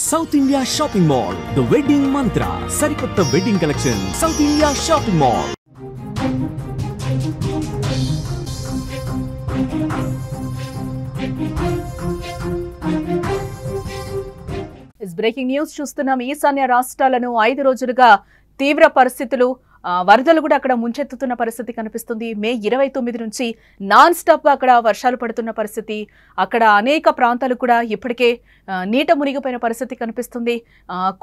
South India Shopping Mall, The Wedding Mantra, Sarikotta Wedding Collection, South India Shopping Mall. Is breaking news చూస్తున్నాం. ఈశాన్య రాష్ట్రాలను 5 రోజులుగా తీవ్ర పరిస్థితులు వరదలు కూడా అక్కడ ముంచెత్తుతున్న పరిస్థితి కనిపిస్తుంది. మే 29 నుంచి నాన్ స్టాప్ గా అక్కడ వర్షాలు పడుతున్న పరిస్థితి. అక్కడ అనేక ప్రాంతాలు కూడా ఇప్పటికే నీట మునిగిపోయిన పరిస్థితి కనిపిస్తుంది.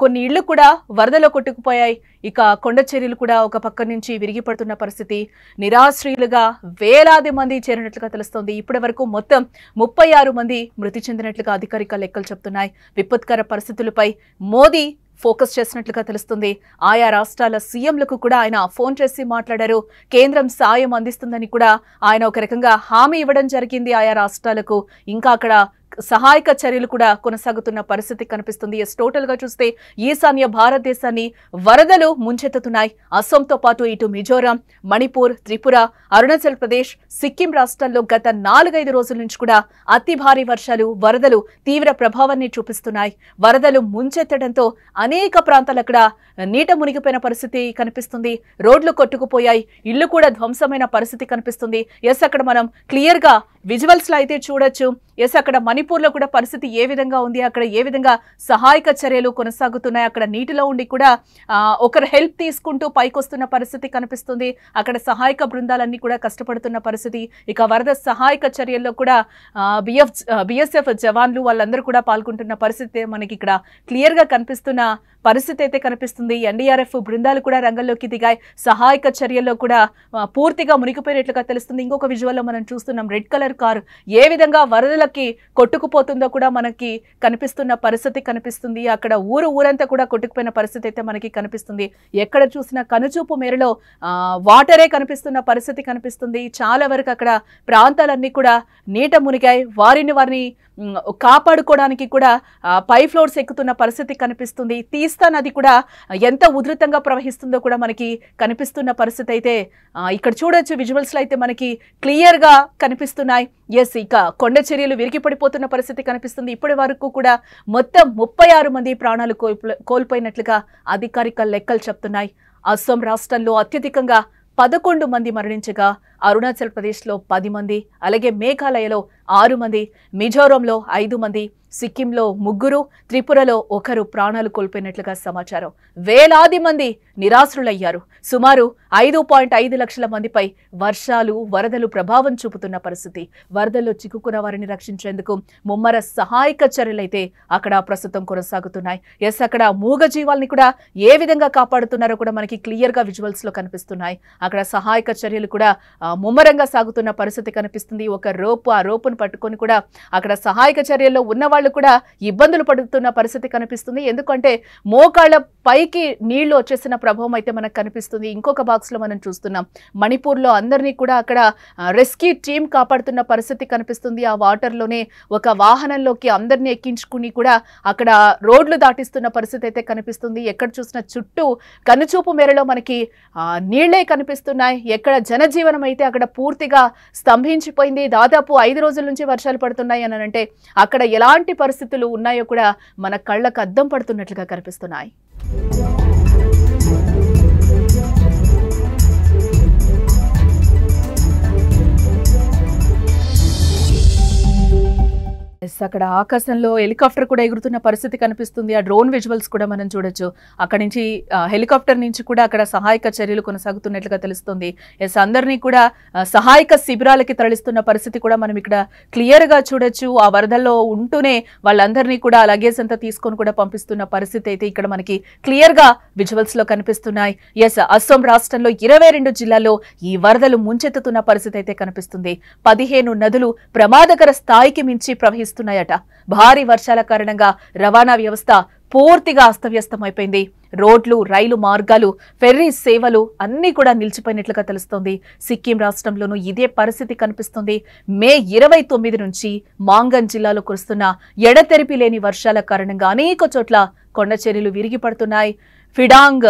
కొన్ని ఇళ్లు కూడా వరదలో కొట్టుకుపోయాయి. ఇక కొండ చర్యలు కూడా ఒక పక్క నుంచి విరిగి పడుతున్న పరిస్థితి. నిరాశ్రయులుగా వేలాది మంది చేరినట్లుగా తెలుస్తోంది. ఇప్పటి వరకు మొత్తం 36 మంది మృతి చెందినట్లుగా అధికారిక లెక్కలు చెప్తున్నాయి. విపత్కర పరిస్థితులపై మోదీ ఫోకస్ చేసినట్లుగా తెలుస్తుంది. ఆయా రాష్ట్రాల సీఎంలకు కూడా ఆయన ఫోన్ చేసి మాట్లాడారు. కేంద్రం సాయం అందిస్తుందని కూడా ఆయన ఒక రకంగా హామీ ఇవ్వడం జరిగింది ఆయా రాష్ట్రాలకు. ఇంకా అక్కడ సహాయక చర్యలు కూడా కొనసాగుతున్న పరిస్థితి కనిపిస్తుంది. టోటల్ గా చూస్తే ఈశాన్య భారతదేశాన్ని వరదలు ముంచెత్తుతున్నాయి. అస్సాంతో పాటు ఇటు మిజోరాం, మణిపూర్, త్రిపుర, అరుణాచల్ ప్రదేశ్, సిక్కిం రాష్ట్రాల్లో గత 4-5 రోజుల నుంచి కూడా అతి భారీ వర్షాలు, వరదలు తీవ్ర ప్రభావాన్ని చూపిస్తున్నాయి. వరదలు ముంచెత్తడంతో అనేక ప్రాంతాలు అక్కడ నీట మునిగిపోయిన పరిస్థితి కనిపిస్తుంది. రోడ్లు కొట్టుకుపోయాయి, ఇళ్లు కూడా ధ్వంసమైన పరిస్థితి కనిపిస్తుంది. అక్కడ మనం క్లియర్ గా విజువల్స్ లో అయితే చూడొచ్చు. అక్కడ మణిపూర్ లో కూడా పరిస్థితి ఏ విధంగా ఉంది, అక్కడ ఏ విధంగా సహాయక చర్యలు కొనసాగుతున్నాయి. అక్కడ నీటిలో ఉండి కూడా ఒకరు హెల్ప్ తీసుకుంటూ పైకొస్తున్న పరిస్థితి కనిపిస్తుంది. అక్కడ సహాయక బృందాలన్నీ కూడా కష్టపడుతున్న పరిస్థితి. ఇక వరద సహాయక చర్యల్లో కూడా బిఎస్ఎఫ్ జవాన్లు వాళ్ళందరూ కూడా పాల్గొంటున్న పరిస్థితి మనకి ఇక్కడ క్లియర్ గా కనిపిస్తున్న పరిస్థితి అయితే కనిపిస్తుంది. ఎన్డీఆర్ఎఫ్ బృందాలు కూడా రంగంలోకి దిగాయి. సహాయక చర్యల్లో కూడా పూర్తిగా మునిగిపోయినట్లుగా తెలుస్తుంది. ఇంకొక విజువల్లో మనం చూస్తున్నాం. రెడ్ కలర్ కారు ఏ విధంగా వరదలకి కొట్టుకుపోతుందో కూడా మనకి కనిపిస్తున్న పరిస్థితి కనిపిస్తుంది. అక్కడ ఊరంతా కూడా కొట్టుకుపోయిన పరిస్థితి అయితే మనకి కనిపిస్తుంది. ఎక్కడ చూసినా కనుచూపు మేరలో వాటరే కనిపిస్తున్న పరిస్థితి కనిపిస్తుంది. చాలా వరకు అక్కడ ప్రాంతాలన్నీ కూడా నీట మునిగాయి. వారిని కాపాడుకోవడానికి కూడా పై ఫ్లోర్స్ ఎక్కుతున్న పరిస్థితి కనిపిస్తుంది. తీస్తా నది కూడా ఎంత ఉధృతంగా ప్రవహిస్తుందో కూడా మనకి కనిపిస్తున్న పరిస్థితి అయితే ఇక్కడ చూడొచ్చు. విజువల్స్ లో అయితే మనకి క్లియర్ గా కనిపిస్తున్నాయి. ఇక కొండ చర్యలు విరిగి పడిపోతున్న పరిస్థితి కనిపిస్తుంది. ఇప్పటి వరకు కూడా మొత్తం 36 మంది ప్రాణాలు కోల్పోయినట్లుగా అధికారిక లెక్కలు చెప్తున్నాయి. అస్సాం రాష్ట్రంలో అత్యధికంగా 11 మంది మరణించగా అరుణాచల్ ప్రదేశ్లో 10 మంది, అలాగే మేఘాలయలో 6 మంది, మిజోరంలో 5 మంది, సిక్కింలో 3, త్రిపురలో 1 ప్రాణాలు కోల్పోయినట్లుగా సమాచారం. వేలాది మంది నిరాశ్రులయ్యారు. సుమారు 5.5 లక్షల మందిపై వర్షాలు, వరదలు ప్రభావం చూపుతున్న పరిస్థితి. వరదల్లో చిక్కుకున్న వారిని రక్షించేందుకు ముమ్మర సహాయక చర్యలైతే అక్కడ ప్రస్తుతం కొనసాగుతున్నాయి. అక్కడ మూగ జీవాల్ని కూడా ఏ విధంగా కాపాడుతున్నారో కూడా మనకి క్లియర్ గా విజువల్స్ లో కనిపిస్తున్నాయి. అక్కడ సహాయక చర్యలు కూడా ముమ్మరంగా సాగుతున్న పరిస్థితి కనిపిస్తుంది. ఒక ఆ రోపును పట్టుకొని కూడా అక్కడ సహాయక చర్యల్లో ఉన్న వాళ్ళు కూడా ఇబ్బందులు పడుతున్న పరిస్థితి కనిపిస్తుంది. ఎందుకంటే మోకాళ్ల పైకి నీళ్లు వచ్చేసిన ప్రభావం అయితే మనకు కనిపిస్తుంది. ఇంకొక బాక్స్ లో మనం చూస్తున్నాం. మణిపూర్ లో అందరినీ కూడా అక్కడ రెస్క్యూ టీం కాపాడుతున్న పరిస్థితి కనిపిస్తుంది. ఆ వాటర్ లోనే ఒక వాహనంలోకి అందరినీ ఎక్కించుకుని కూడా అక్కడ రోడ్లు దాటిస్తున్న పరిస్థితి అయితే కనిపిస్తుంది. ఎక్కడ చూసినా చుట్టూ కనుచూపు మేరలో మనకి నీళ్లే కనిపిస్తున్నాయి. ఎక్కడ జనజీవనం అయితే అక్కడ పూర్తిగా స్తంభించిపోయింది. దాదాపు 5 రోజుల నుంచి వర్షాలు పడుతున్నాయి అని అంటే అక్కడ ఎలాంటి పరిస్థితులు ఉన్నాయో కూడా మన కళ్ళకు అద్దం పడుతున్నట్లుగా కనిపిస్తున్నాయి. అక్కడ ఆకాశంలో హెలికాప్టర్ కూడా ఎగురుతున్న పరిస్థితి కనిపిస్తుంది. ఆ డ్రోన్ విజువల్స్ కూడా మనం చూడొచ్చు. అక్కడి నుంచి హెలికాప్టర్ నుంచి కూడా అక్కడ సహాయక చర్యలు కొనసాగుతున్నట్లుగా తెలుస్తుంది. అందరినీ కూడా సహాయక శిబిరాలకి తరలిస్తున్న పరిస్థితి కూడా మనం ఇక్కడ క్లియర్ గా చూడొచ్చు. ఆ వరదల్లో ఉంటూనే వాళ్ళందరినీ కూడా లగేజ్ అంతా తీసుకొని కూడా పంపిస్తున్న పరిస్థితి అయితే ఇక్కడ మనకి క్లియర్ గా విజువల్స్ లో కనిపిస్తున్నాయి. అస్సాం రాష్ట్రంలో 22 జిల్లాల్లో ఈ వరదలు ముంచెత్తుతున్న పరిస్థితి అయితే కనిపిస్తుంది. 15 నదులు ప్రమాదకర స్థాయికి మించి ప్రవహిస్తున్నాయట. భారీ వర్షాల కారణంగా రవాణా వ్యవస్థ పూర్తిగా అస్తవ్యస్తమైపోయింది. రోడ్లు, రైలు మార్గాలు, ఫెర్రీ సేవలు అన్నీ కూడా నిలిచిపోయినట్లుగా తెలుస్తోంది. సిక్కిం రాష్ట్రంలోనూ ఇదే పరిస్థితి కనిపిస్తుంది. మే 29 నుంచి మాంగన్ జిల్లాలో కురుస్తున్న ఎడతెరిపి లేని వర్షాల కారణంగా అనేక చోట్ల కొండ చర్యలు విరిగి పడుతున్నాయి. ఫిడాంగ్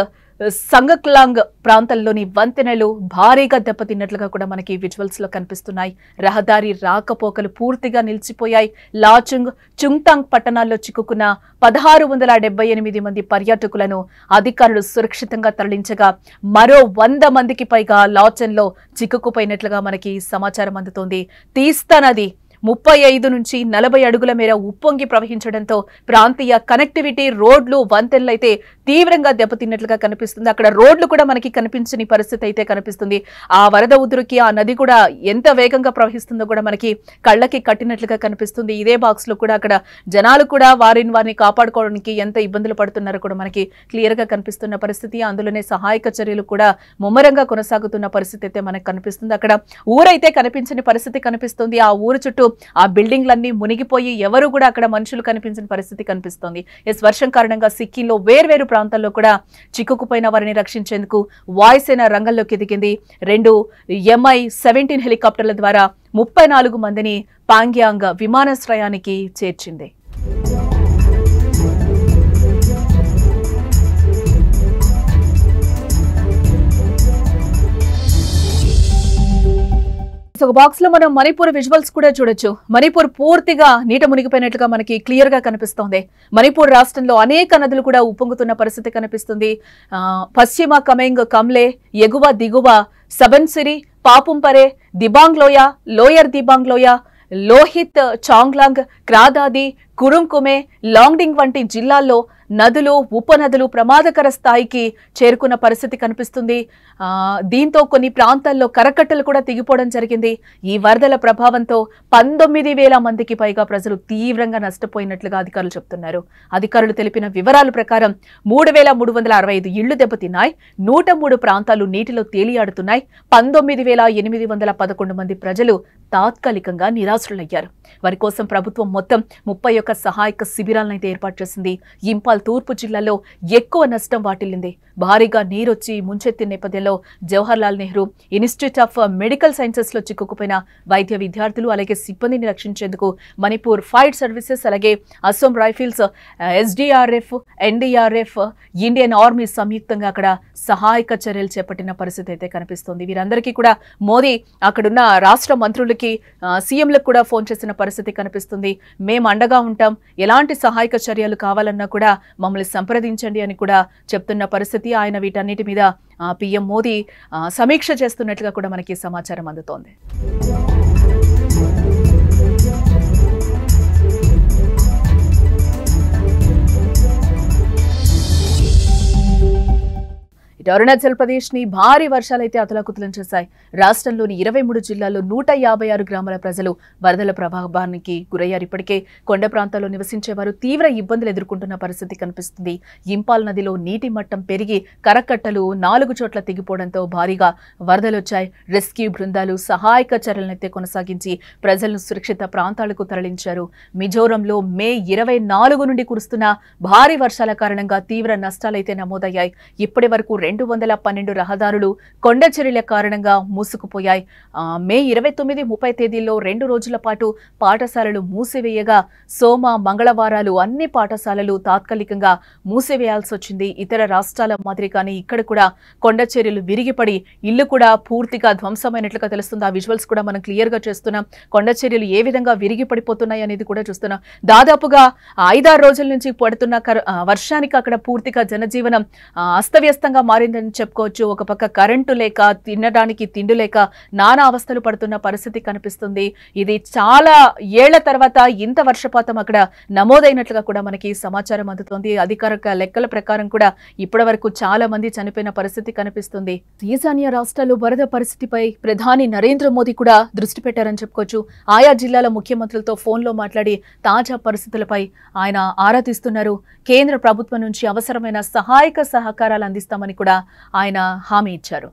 సంగక్లాంగ్ ప్రాంతంలోని వంతెనలు భారీగా దెబ్బతిన్నట్లుగా కూడా మనకి విజువల్స్ లో కనిపిస్తున్నాయి. రహదారి రాకపోకలు పూర్తిగా నిలిచిపోయాయి. లాచుంగ్, చుంగ్తాంగ్ పట్టణాల్లో చిక్కుకున్న 1678 మంది పర్యాటకులను అధికారులు సురక్షితంగా తరలించగా మరో 100 మందికి పైగా లాచెన్లో చిక్కుకుపోయినట్లుగా మనకి సమాచారం అందుతోంది. తీస్తా నది 35 నుంచి 40 అడుగుల మేర ఉప్పొంగి ప్రవహించడంతో ప్రాంతీయ కనెక్టివిటీ, రోడ్లు, వంతెనలు అయితే తీవ్రంగా దెబ్బతిన్నట్లుగా కనిపిస్తుంది. అక్కడ రోడ్లు కూడా మనకి కనిపించని పరిస్థితి అయితే కనిపిస్తుంది. ఆ వరద ఉధృతికి ఆ నది కూడా ఎంత వేగంగా ప్రవహిస్తుందో కూడా మనకి కళ్ళకి కట్టినట్లుగా కనిపిస్తుంది. ఇదే బాక్స్ లో కూడా అక్కడ జనాలు కూడా వారిని కాపాడుకోవడానికి ఎంత ఇబ్బందులు పడుతున్నారో కూడా మనకి క్లియర్ గా కనిపిస్తున్న పరిస్థితి. అందులోనే సహాయక చర్యలు కూడా ముమ్మరంగా కొనసాగుతున్న పరిస్థితి అయితే మనకు కనిపిస్తుంది. అక్కడ ఊరైతే కనిపించని పరిస్థితి కనిపిస్తుంది. ఆ ఊరు చుట్టూ ఆ బిల్డింగ్లన్నీ మునిగిపోయి ఎవరు కూడా అక్కడ మనుషులు కనిపించిన పరిస్థితి కనిపిస్తోంది. వర్షం కారణంగా సిక్కింలో వేర్వేరు ప్రాంతాల్లో కూడా చిక్కుకుపోయిన వారిని రక్షించేందుకు వాయుసేన రంగంలోకి దిగింది. 2 Mi-17 హెలికాప్టర్ల ద్వారా 34 మందిని పాంగ్యాంగ్ విమానాశ్రయానికి చేర్చింది. ఒక బాక్స్ లో మనం మణిపూర్ విజువల్స్ కూడా చూడొచ్చు. మణిపూర్ పూర్తిగా నీట మునిగిపోయినట్లుగా మనకి క్లియర్ గా కనిపిస్తోంది. మణిపూర్ రాష్ట్రంలో అనేక నదులు కూడా ఉప్పొంగుతున్న పరిస్థితి కనిపిస్తుంది. పశ్చిమ కమెంగ్, కమ్లే, ఎగువ దిగువ సబన్సిరి, పాపుంపరే, దిబాంగ్ లోయ, లోయర్ దిబాంగ్ లోయ, లోహిత్, చాంగ్లాంగ్, క్రాదాది, కురుంకుమే, లాంగ్డింగ్ వంటి జిల్లాల్లో నదులు, ఉపనదులు ప్రమాదకర స్థాయికి చేరుకున్న పరిస్థితి కనిపిస్తుంది. దీంతో కొన్ని ప్రాంతాల్లో కరకట్టలు కూడా తెగిపోవడం జరిగింది. ఈ వరదల ప్రభావంతో 19,000 మందికి పైగా ప్రజలు తీవ్రంగా నష్టపోయినట్లుగా అధికారులు చెప్తున్నారు. అధికారులు తెలిపిన వివరాల ప్రకారం 3,365 ఇళ్లు దెబ్బతిన్నాయి. 103 ప్రాంతాలు నీటిలో తేలియాడుతున్నాయి. 19,811 మంది ప్రజలు తాత్కాలికంగా నిరాశ్రులయ్యారు. వారి కోసం ప్రభుత్వం మొత్తం 31 సహాయక శిబిరాలనైతే ఏర్పాటు చేసింది. ఇంపాల్ తూర్పు జిల్లాలో ఎక్కువ నష్టం వాటిల్లింది. భారీగా నీరొచ్చి ముంచెత్తిన నేపథ్యంలో Jawaharlal Nehru institute of medical sciences లో చిక్కుకుపోయిన వైద్య విద్యార్థులు అలాగే సిబ్బందిని రక్షించేందుకు మణిపూర్ ఫైర్ సర్వీసెస్ అలాగే Assam rifles, SDRF, NDRF, Indian army సంయుక్తంగా అక్కడ సహాయక చర్యలు చేపట్టిన పరిస్థితి అయితే కనిపిస్తోంది. వీరందరికీ కూడా మోదీ అక్కడున్న రాష్ట్ర మంత్రులకి, సీఎంలకు కూడా ఫోన్ చేసిన పరిస్థితి కనిపిస్తుంది. మేము అండగా ఉంటాం, ఎలాంటి సహాయక చర్యలు కావాలన్నా కూడా మమ్మల్ని సంప్రదించండి అని కూడా చెప్తున్న పరిస్థితి. ఆయన వీటన్నిటి మీద పీఎం మోదీ సమీక్ష చేస్తున్నట్లుగా కూడా మనకి సమాచారం అందుతోంది. అరుణాచల్ ప్రదేశ్ ని భారీ వర్షాలైతే అతలాకుతలం చేశాయి. రాష్ట్రంలోని 23 జిల్లాల్లో 156 గ్రామాల ప్రజలు వరదల ప్రభావానికి గురయ్యారు. ఇప్పటికే కొండ ప్రాంతాల్లో నివసించేవారు తీవ్ర ఇబ్బందులు ఎదుర్కొంటున్న పరిస్థితి కనిపిస్తుంది. ఇంపాల్ నదిలో నీటి మట్టం పెరిగి కరకట్టలు 4 చోట్ల తెగిపోవడంతో భారీగా వరదలొచ్చాయి. రెస్క్యూ బృందాలు సహాయక చర్యలనైతే కొనసాగించి ప్రజలను సురక్షిత ప్రాంతాలకు తరలించారు. మిజోరంలో మే 24 నుండి కురుస్తున్న భారీ వర్షాల కారణంగా తీవ్ర నష్టాలైతే నమోదయ్యాయి. ఇప్పటి వరకు 212 రహదారులు కొండ చర్యల కారణంగా మూసుకుపోయాయి. మే 29, 30 తేదీల్లో 2 రోజుల పాటు పాఠశాలలు మూసివేయగా సోమ, మంగళవారాలు అన్ని పాఠశాలలు తాత్కాలికంగా మూసివేయాల్సి వచ్చింది. ఇతర రాష్ట్రాల మాదిరిగానే ఇక్కడ కూడా కొండ చర్యలు విరిగిపడి ఇళ్లు కూడా పూర్తిగా ధ్వంసమైనట్లుగా తెలుస్తుంది. ఆ విజువల్స్ కూడా మనం క్లియర్ గా చూస్తున్నాం. కొండ చర్యలు ఏ విధంగా విరిగిపడిపోతున్నాయి అనేది కూడా చూస్తున్నాం. దాదాపుగా 5-6 రోజుల నుంచి పడుతున్న వర్షానికి అక్కడ పూర్తిగా జనజీవనం అస్తవ్యస్తంగా మారిందని చెప్పుకోవచ్చు. ఒక పక్క కరెంటు లేక, తినడానికి తిండి లేక నానా అవస్థలు పడుతున్న పరిస్థితి కనిపిస్తుంది. ఇది చాలా ఏళ్ల తర్వాత ఇంత వర్షపాతం అక్కడ నమోదైనట్లుగా కూడా మనకి సమాచారం అందుతోంది. అధికారిక లెక్కల ప్రకారం కూడా ఇప్పటి వరకు చాలా మంది చనిపోయిన పరిస్థితి కనిపిస్తుంది. ఈశాన్య రాష్ట్రాల్లో వరద పరిస్థితిపై ప్రధాని నరేంద్ర మోదీ కూడా దృష్టి పెట్టారని చెప్పుకోవచ్చు. ఆయా జిల్లాల ముఖ్యమంత్రులతో ఫోన్లో మాట్లాడి తాజా పరిస్థితులపై ఆయన ఆరా తీస్తున్నారు. కేంద్ర ప్రభుత్వం నుంచి అవసరమైన సహాయక సహకారాలు అందిస్తామని కూడా ఆయన హామీ ఇచ్చారు.